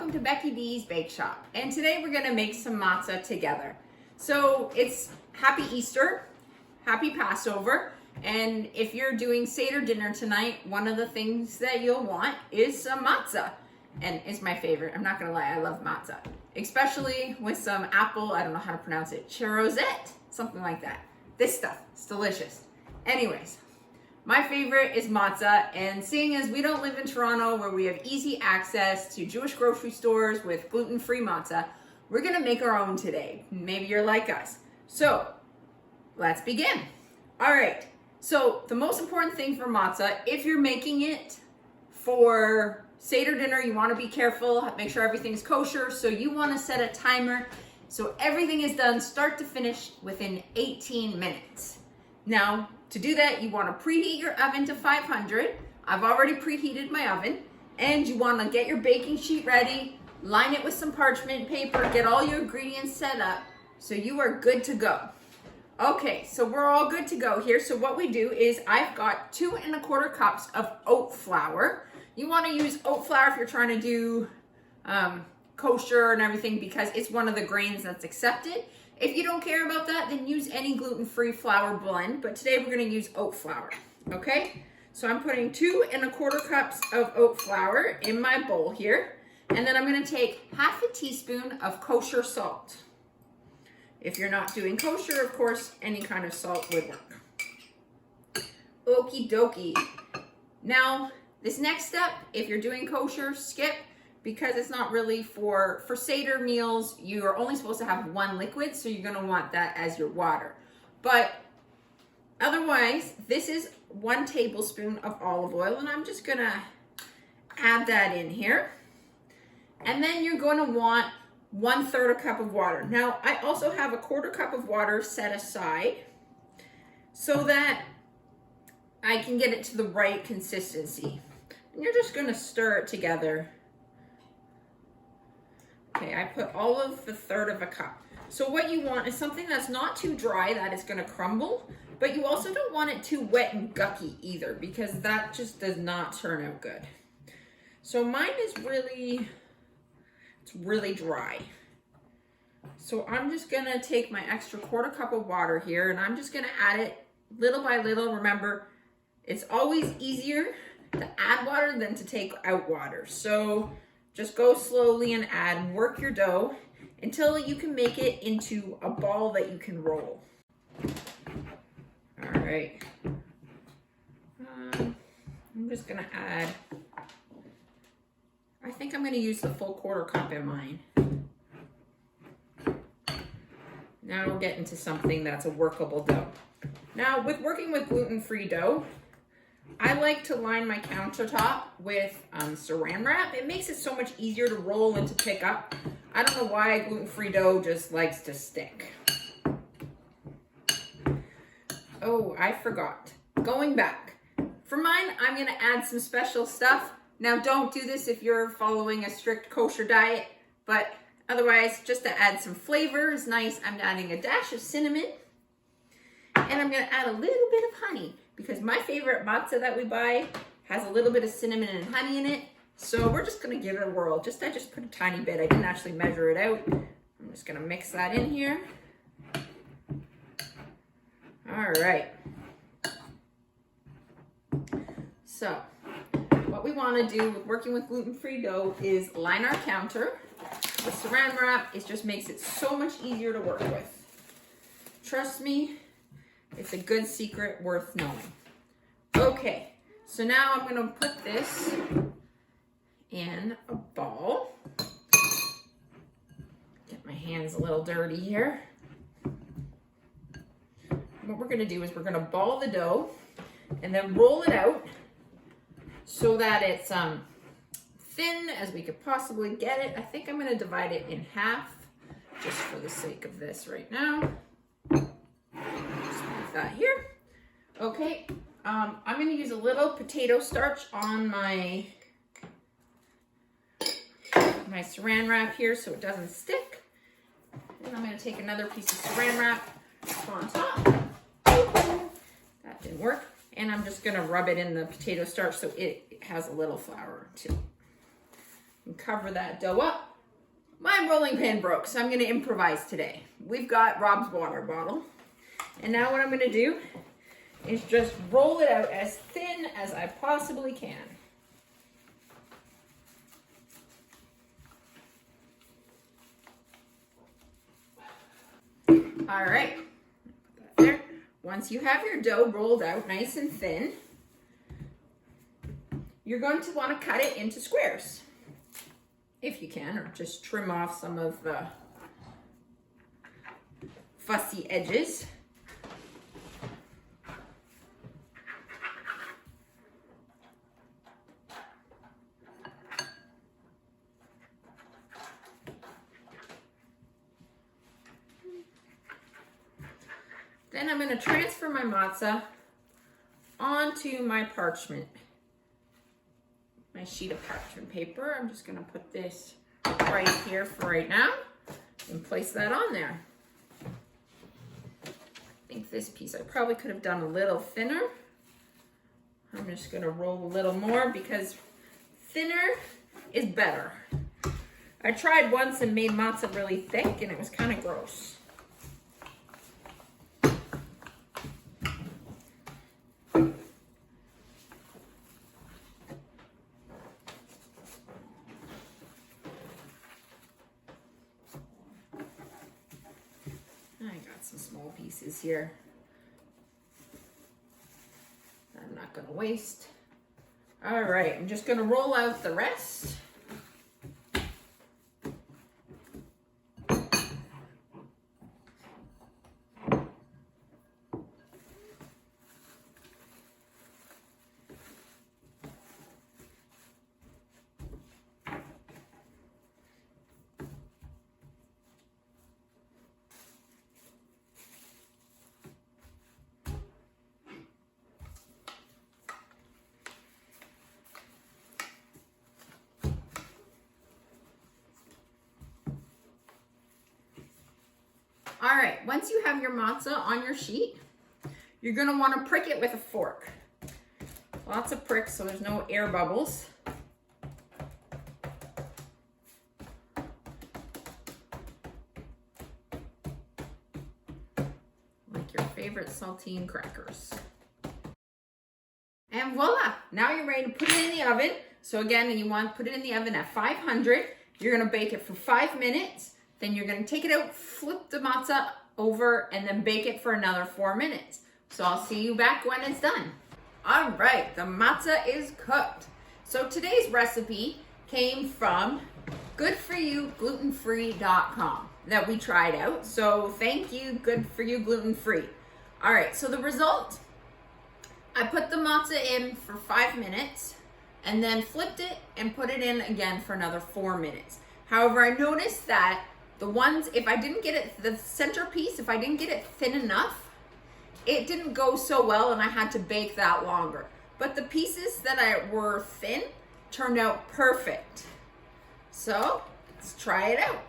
welcome to Becky D's Bake Shop. And today we're gonna make some matzah together. So it's happy Easter, happy Passover. And if you're doing Seder dinner tonight, one of the things that you'll want is some matzah. And it's my favorite, I'm not gonna lie, I love matzah. Especially with some apple, I don't know how to pronounce it, chorozet, something like that. This stuff, it's delicious. Anyways, my favorite is matzah, and seeing as we don't live in Toronto where we have easy access to Jewish grocery stores with gluten-free matzah, we're gonna make our own today. Maybe you're like us. So, let's begin. All right, so the most important thing for matzah, if you're making it for Seder dinner, you wanna be careful, make sure everything's kosher, so you wanna set a timer so everything is done start to finish within 18 minutes. Now, to do that, you want to preheat your oven to 500. I've already preheated my oven. And you want to get your baking sheet ready, line it with some parchment paper, get all your ingredients set up so you are good to go. Okay, so we're all good to go here. So what we do is I've got 2 1/4 cups of oat flour. You want to use oat flour if you're trying to do kosher and everything because it's one of the grains that's accepted. If you don't care about that, then use any gluten-free flour blend, but today we're gonna use oat flour, okay? So I'm putting 2 1/4 cups of oat flour in my bowl here, and then I'm gonna take 1/2 teaspoon of kosher salt. If you're not doing kosher, of course, any kind of salt would work. Okie dokie. Now, this next step, if you're doing kosher, skip, because it's not really for Seder meals. You are only supposed to have 1 liquid, so you're gonna want that as your water. But otherwise, this is 1 tablespoon of olive oil, and I'm just gonna add that in here. And then you're gonna want 1/3 cup of water. Now, I also have 1/4 cup of water set aside so that I can get it to the right consistency. And you're just gonna stir it together. Okay, I put all of the 1/3 cup. So what you want is something that's not too dry that is gonna crumble, but you also don't want it too wet and gucky either because that just does not turn out good. So mine is it's really dry. So I'm just gonna take my extra 1/4 cup of water here and I'm just gonna add it little by little. Remember, it's always easier to add water than to take out water. So just go slowly and add and work your dough until you can make it into a ball that you can roll. All right. I'm just gonna add, I think I'm gonna use the full 1/4 cup in mine. Now we're getting to something that's a workable dough. Now with working with gluten-free dough, I like to line my countertop with saran wrap. It makes it so much easier to roll and to pick up. I don't know why gluten-free dough just likes to stick. Oh, I forgot. Going back. For mine, I'm gonna add some special stuff. Now don't do this if you're following a strict kosher diet, but otherwise, just to add some flavor is nice. I'm adding a dash of cinnamon, and I'm gonna add a little bit of honey, because my favorite matzah that we buy has a little bit of cinnamon and honey in it. So we're just gonna give it a whirl. I just put a tiny bit. I didn't actually measure it out. I'm just gonna mix that in here. All right. So what we wanna do with working with gluten-free dough is line our counter with saran wrap. It just makes it so much easier to work with. Trust me, it's a good secret worth knowing. Okay, so now I'm gonna put this in a ball. Get my hands a little dirty here. What we're gonna do is we're gonna ball the dough and then roll it out so that it's thin as we could possibly get it. I think I'm gonna divide it in half just for the sake of this right now. That here. Okay, I'm gonna use a little potato starch on my saran wrap here so it doesn't stick. And I'm gonna take another piece of saran wrap on top. That didn't work. And I'm just gonna rub it in the potato starch so it has a little flour too. and cover that dough up. My rolling pin broke, so I'm going to improvise today. We've got Rob's water bottle. And now what I'm going to do is just roll it out as thin as I possibly can. All right, put that there. Once you have your dough rolled out nice and thin, you're going to want to cut it into squares, if you can, or just trim off some of the fussy edges. Then I'm going to transfer my matzah onto my parchment, my sheet of parchment paper. I'm just going to put this right here for right now and place that on there. I think this piece I probably could have done a little thinner. I'm just going to roll a little more because thinner is better. I tried once and made matzah really thick and it was kind of gross. Some small pieces here that I'm not going to waste. All right, I'm just going to roll out the rest. All right, once you have your matzah on your sheet, you're gonna wanna prick it with a fork. Lots of pricks so there's no air bubbles. Like your favorite saltine crackers. And voila, now you're ready to put it in the oven. So again, you want to put it in the oven at 500. You're gonna bake it for 5 minutes. Then you're going to take it out, flip the matzah over, and then bake it for another 4 minutes. So I'll see you back when it's done. All right, the matzah is cooked. So today's recipe came from goodforyouGlutenFree.com that we tried out. So thank you, Good For You Gluten Free. All right, so the result, I put the matzah in for 5 minutes and then flipped it and put it in again for another 4 minutes. However, I noticed that the ones, if I didn't get it, the center piece, if I didn't get it thin enough, it didn't go so well and I had to bake that longer. But the pieces that were thin turned out perfect. So let's try it out.